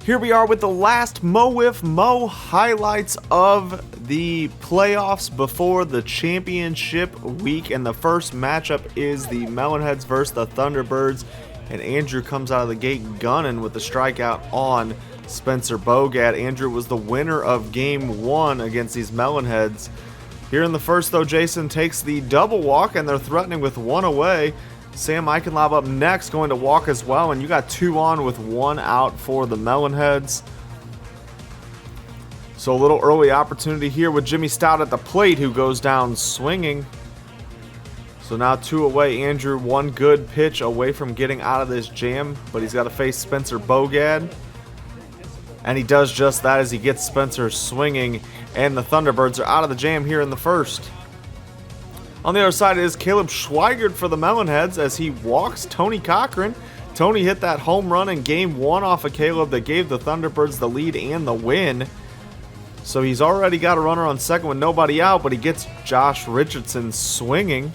Here we are with the last Mo Wiff Mo highlights of the playoffs before the championship week, and the first matchup is the Melonheads versus the Thunderbirds, and Andrew comes out of the gate gunning with the strikeout on Spencer Bogad. Andrew was the winner of game 1 against these Melonheads. Here in the first though, Jason takes the double walk and they're threatening with 1 away. Sam Eichenlaub up next, going to walk as well, and you got 2 on with 1 out for the Melonheads. So a little early opportunity here with Jimmy Stout at the plate, who goes down swinging. So now 2 away. Andrew 1 good pitch away from getting out of this jam, but he's got to face Spencer Bogad. And he does just that as he gets Spencer swinging, and the Thunderbirds are out of the jam here in the first. On the other side is Caleb Schweigert for the Melonheads as he walks Tony Cochran. Tony hit that home run in game 1 off of Caleb that gave the Thunderbirds the lead and the win. So he's already got a runner on second with nobody out, but he gets Josh Richardson swinging.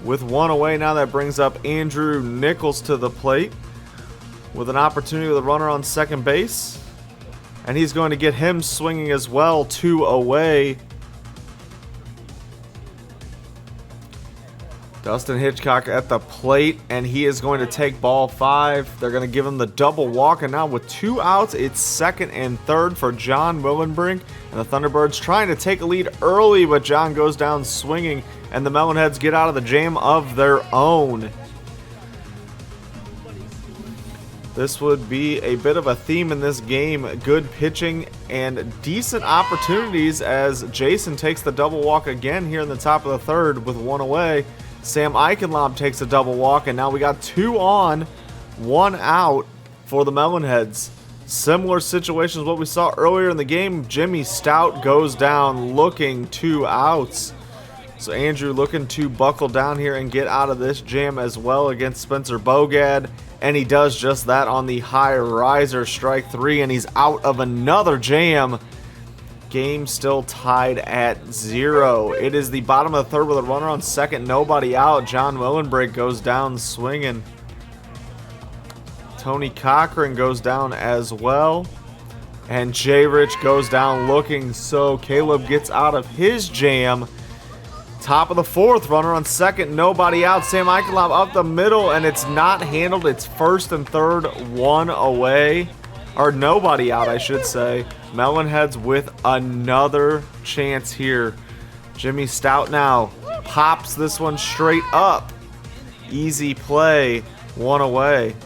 With 1 away now, that brings up Andrew Nichols to the plate with an opportunity with a runner on second base. And he's going to get him swinging as well, 2 away. Dustin Hitchcock at the plate, and he is going to take ball 5. They're going to give him the double walk, and now with 2 outs, it's second and third for John Willenbrink. And the Thunderbirds trying to take a lead early, but John goes down swinging, and the Melonheads get out of the jam of their own. This would be a bit of a theme in this game. Good pitching and decent opportunities as Jason takes the double walk again here in the top of the third with 1 away. Sam Eichenlaub takes a double walk, and now we got 2 on, 1 out for the Melonheads. Similar situation as what we saw earlier in the game. Jimmy Stout goes down looking 2 outs. So Andrew looking to buckle down here and get out of this jam as well against Spencer Bogad. And he does just that on the high riser, strike 3, and he's out of another jam. Game still tied at 0. It is the bottom of the third with a runner on second, nobody out. John Willenbrink goes down swinging. Tony Cochran goes down as well. And Jay Rich goes down looking, so Caleb gets out of his jam. Top of the fourth, runner on second, nobody out. Sam Eichenlaub up the middle, and it's not handled. It's first and third, 1 away. Or nobody out, I should say. Melonheads with another chance here. Jimmy Stout now pops this one straight up. Easy play, 1 away.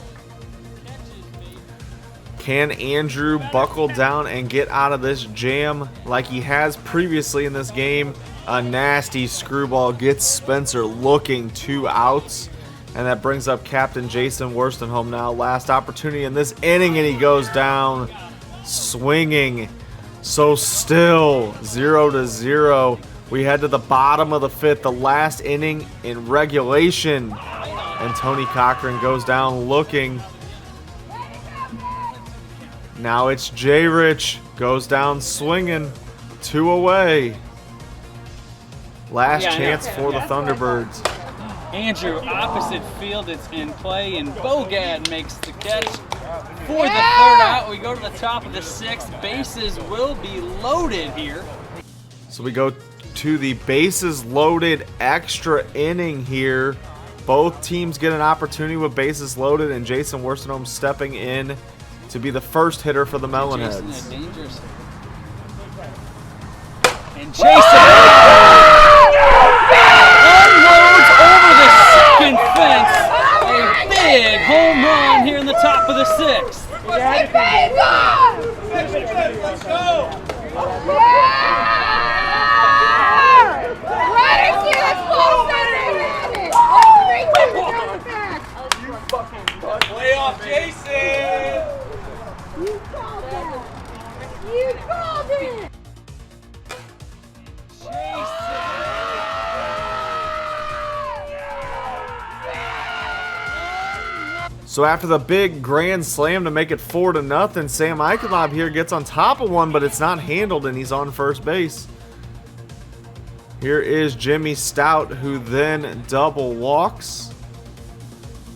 Can Andrew buckle down and get out of this jam like he has previously in this game? A nasty screwball gets Spencer looking, 2 outs. And that brings up Captain Jason Worstenholm now. Last opportunity in this inning, and he goes down swinging. So still 0-0. We head to the bottom of the 5th, the last inning in regulation. And Tony Cochran goes down looking. Now it's Jay Rich, goes down swinging, 2 away. Last chance for the Thunderbirds. Andrew opposite field, it's in play, and Bogad makes the catch for the third out. We go to the top of the 6th. Bases will be loaded here. So we go to the bases loaded extra inning here. Both teams get an opportunity with bases loaded, and Jason Worstenholm stepping in to be the first hitter for the Melonheads. And Jason unloads over the second fence. A big home run here in the top of the 6th. Let's go! Play off Jason! You called it! You called it! So after the big grand slam to make it 4-0, Sam Eichenlaub here gets on top of one, but it's not handled, and he's on first base. Here is Jimmy Stout, who then double walks.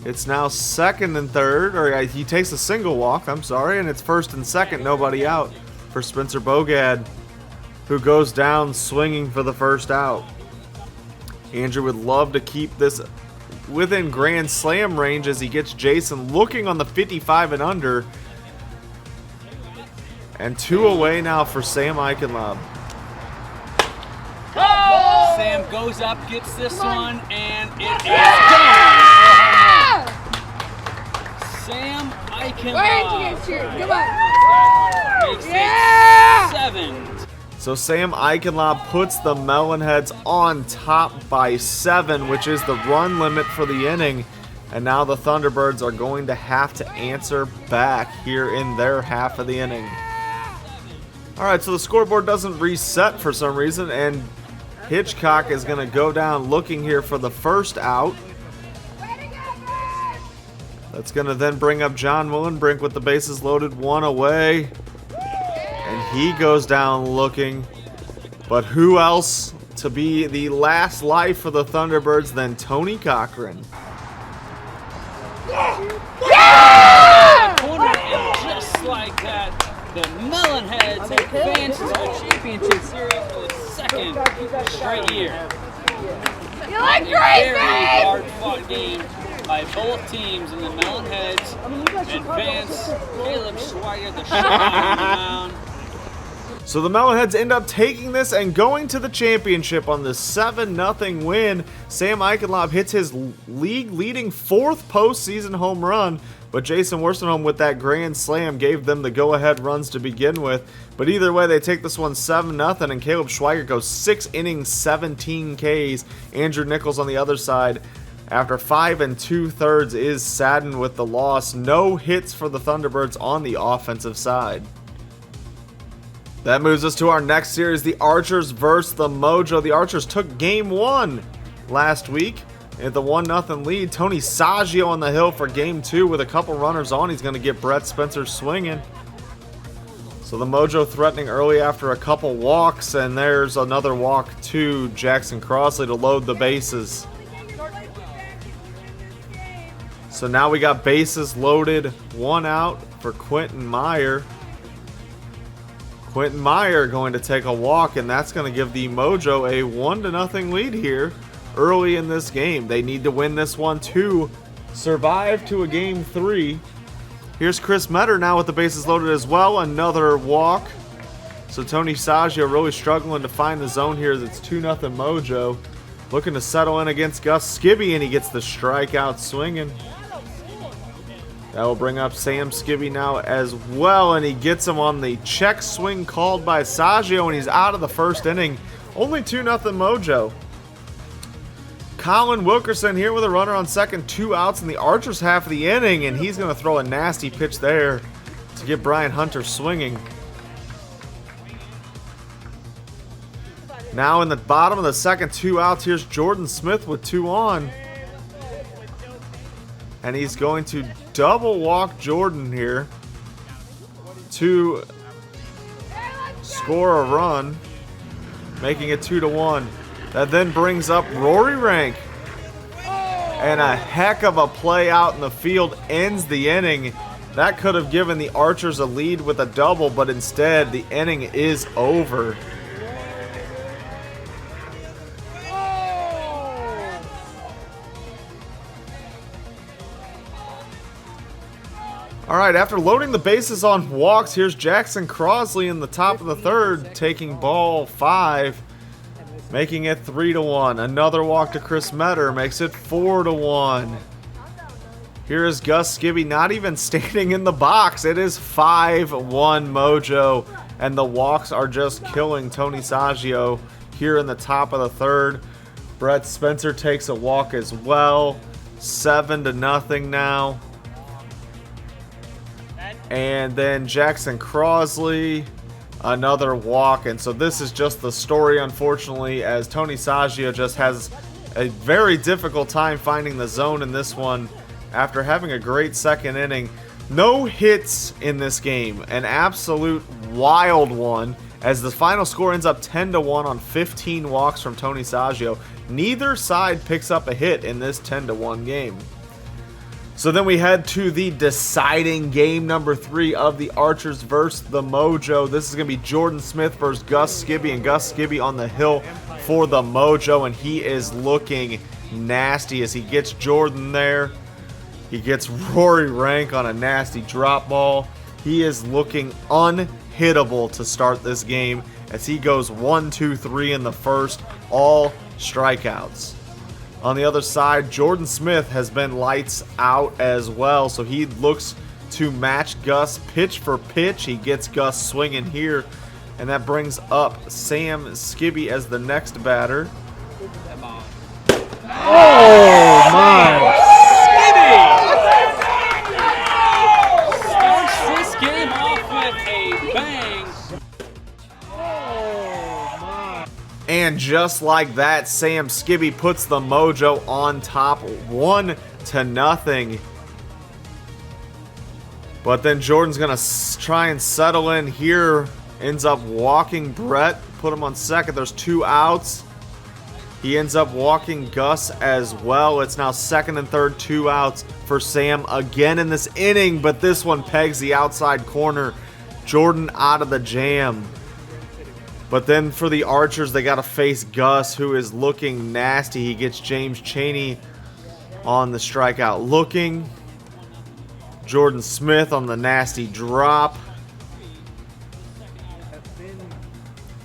It's now second and third, or he takes a single walk, I'm sorry, and it's first and second, nobody out for Spencer Bogad, who goes down swinging for the first out. Andrew would love to keep this within Grand Slam range as he gets Jason looking on the 55 and under. And 2 away now for Sam Eichenlaub. Sam goes up, gets this one, and it is gone. Sam Eichenlaub makes it 7. So Sam Eichenlaub puts the Melonheads on top by 7, which is the run limit for the inning. And now the Thunderbirds are going to have to answer back here in their half of the inning. Alright, so the scoreboard doesn't reset for some reason, and Hitchcock is going to go down looking here for the first out. That's going to then bring up John Willenbrink with the bases loaded, 1 away. And he goes down looking. But who else to be the last life for the Thunderbirds than Tony Cochran? Yeah! And just like that, the Melonheads advance to the championship series for the second straight year. You look great, Very babe! hard-fought game by both teams, and the Melonheads advance. Caleb Schweiger, the shutdown on the mound. So the Melonheads end up taking this and going to the championship on this 7-0 win. Sam Eichenlaub hits his league-leading 4th postseason home run, but Jason Worstenholm with that grand slam gave them the go-ahead runs to begin with. But either way, they take this one 7-0, and Caleb Schweiger goes 6 innings, 17 Ks. Andrew Nichols on the other side, after 5 2/3, is saddened with the loss. No hits for the Thunderbirds on the offensive side. That moves us to our next series, the Archers versus the Mojo. The Archers took game 1 last week at the 1-0 lead. Tony Saggio on the hill for game 2 with a couple runners on. He's going to get Brett Spencer swinging. So the Mojo threatening early after a couple walks, and there's another walk to Jackson Crossley to load the bases. So now we got bases loaded, 1 out for Quentin Meyer. Quentin Meyer going to take a walk, and that's going to give the Mojo a 1-0 lead here early in this game. They need to win this one to survive to a game 3. Here's Chris Metter now with the bases loaded as well. Another walk. So Tony Saggio really struggling to find the zone here as it's 2-0 Mojo. Looking to settle in against Gus Skibby, and he gets the strikeout swinging. That will bring up Sam Skibby now as well, and he gets him on the check swing called by Saggio, and he's out of the first inning. Only 2-0 Mojo. Colin Wilkerson here with a runner on second, 2 outs in the Archers half of the inning, and he's going to throw a nasty pitch there to get Brian Hunter swinging. Now in the bottom of the second, 2 outs, here's Jordan Smith with 2 on. And he's going to double walk Jordan here to score a run, making it 2-1. That then brings up Rory Rank. And a heck of a play out in the field ends the inning. That could have given the Archers a lead with a double, but instead the inning is over. Alright, after loading the bases on walks, here's Jackson Crossley in the top of the third, taking ball 5, making it 3-1. Another walk to Chris Metter makes it 4-1. Here is Gus Skibby not even standing in the box. It is 5-1 Mojo, and the walks are just killing Tony Saggio here in the top of the third. Brett Spencer takes a walk as well. 7-0 now. And then Jackson Crossley, another walk. And so this is just the story, unfortunately, as Tony Saggio just has a very difficult time finding the zone in this one after having a great second inning. No hits in this game, an absolute wild one, as the final score ends up 10-1 on 15 walks from Tony Saggio. Neither side picks up a hit in this 10-1 game. So then we head to the deciding game number 3 of the Archers versus the Mojo. This is going to be Jordan Smith versus Gus Skibby, and Gus Skibby on the hill for the Mojo, and he is looking nasty as he gets Jordan there. He gets Rory Rank on a nasty drop ball. He is looking unhittable to start this game as he goes 1, 2, 3 in the first, all strikeouts. On the other side, Jordan Smith has been lights out as well, so he looks to match Gus pitch for pitch. He gets Gus swinging here, and that brings up Sam Skibby as the next batter. Oh my! Skibby starts this game off with a bang. And just like that, Sam Skibby puts the Mojo on top 1-0. But then Jordan's going to try and settle in here. Ends up walking Brett, put him on second. There's 2 outs. He ends up walking Gus as well. It's now second and third, 2 outs for Sam again in this inning. But this one pegs the outside corner. Jordan out of the jam. But then for the Archers, they got to face Gus, who is looking nasty. He gets James Chaney on the strikeout looking. Jordan Smith on the nasty drop.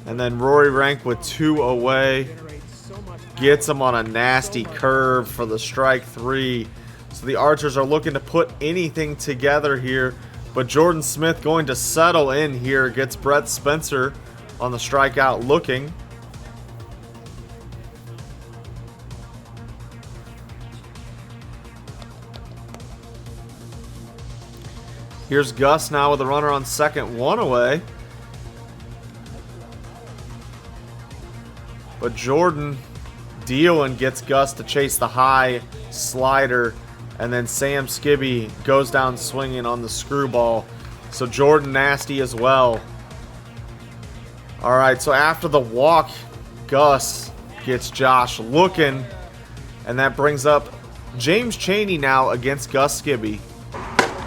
And then Rory Rank with 2 away. Gets him on a nasty curve for the strike 3. So the Archers are looking to put anything together here. But Jordan Smith going to settle in here. Gets Brett Spencer on the strikeout looking. Here's Gus now with a runner on second, 1 away. But Jordan dealing gets Gus to chase the high slider, and then Sam Skibby goes down swinging on the screwball. So Jordan nasty as well. Alright, so after the walk, Gus gets Josh looking, and that brings up James Chaney now against Gus Skibby.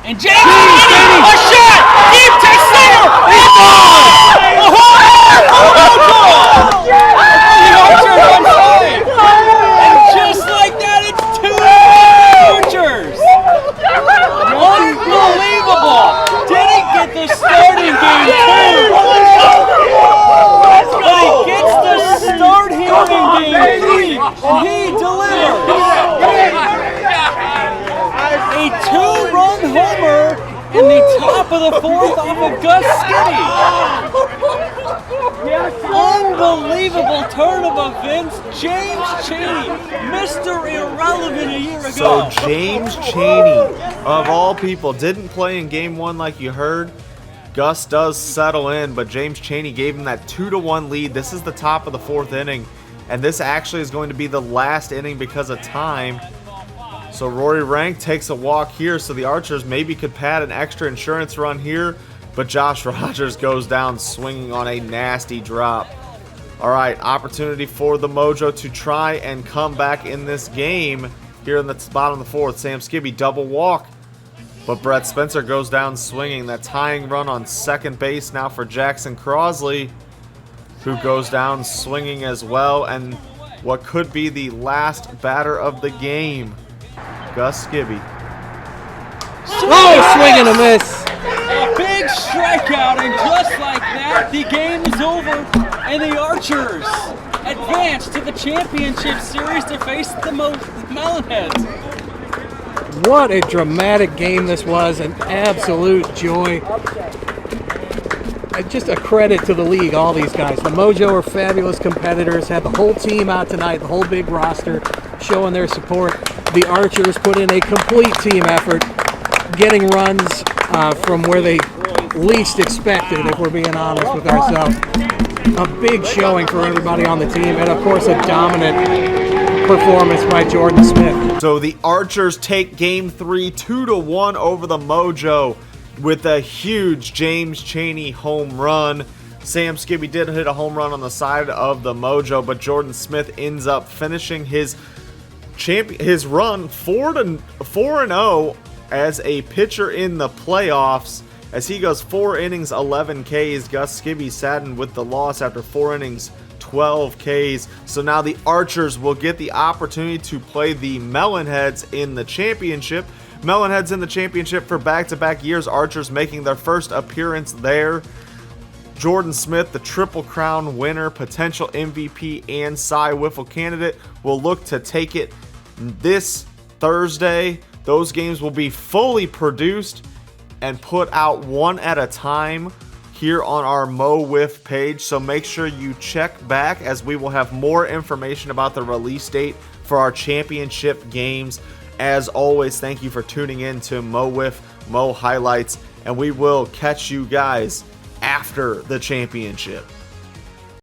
And James Chaney, a shot! Deep to center! It's on! The Archers on side! And just like that, it's 2 Archers! Unbelievable! Didn't get the start in game 2! But he gets the start here in game 3, and he delivers. A 2-run homer in the top of the 4th off of Gus Skibby. Unbelievable turn of events. James Chaney, Mr. Irrelevant a year ago. So James Chaney, of all people, didn't play in game 1 like you heard. Gus does settle in, but James Chaney gave him that 2-1 lead. This is the top of the 4th inning, and this actually is going to be the last inning because of time. So Rory Rank takes a walk here, so the Archers maybe could pad an extra insurance run here, but Josh Rogers goes down swinging on a nasty drop. All right, opportunity for the Mojo to try and come back in this game here in the bottom of the 4th. Sam Skibby double walk. But Brett Spencer goes down swinging. That tying run on second base now for Jackson Crosley, who goes down swinging as well. And what could be the last batter of the game, Gus Skibby. Oh, swing and a miss. A big strikeout, and just like that, the game is over, and the Archers advance to the championship series to face the Melonheads. What a dramatic game this was, an absolute joy. Just a credit to the league, all these guys. The Mojo are fabulous competitors, had the whole team out tonight, the whole big roster showing their support. The Archers put in a complete team effort, getting runs from where they least expected, if we're being honest with ourselves. A big showing for everybody on the team, and of course a dominant performance by Jordan Smith. So the Archers take game 3 2-1 over the Mojo with a huge James Chaney home run. Sam Skibby did hit a home run on the side of the Mojo, but Jordan Smith ends up finishing his his run 4-0 as a pitcher in the playoffs, as he goes 4 innings, 11 Ks. Gus Skibby saddened with the loss after 4 innings, 12 Ks. So now the Archers will get the opportunity to play the Melonheads in the championship. Melonheads in the championship for back-to-back years. Archers making their first appearance there. Jordan Smith, the Triple Crown winner, potential MVP and Cy Wiffle candidate, will look to take it this Thursday. Those games will be fully produced and put out one at a time here on our Mo Wiff page. So make sure you check back, as we will have more information about the release date for our championship games. As always, thank you for tuning in to Mo Wiff, Mo Highlights, and we will catch you guys after the championship.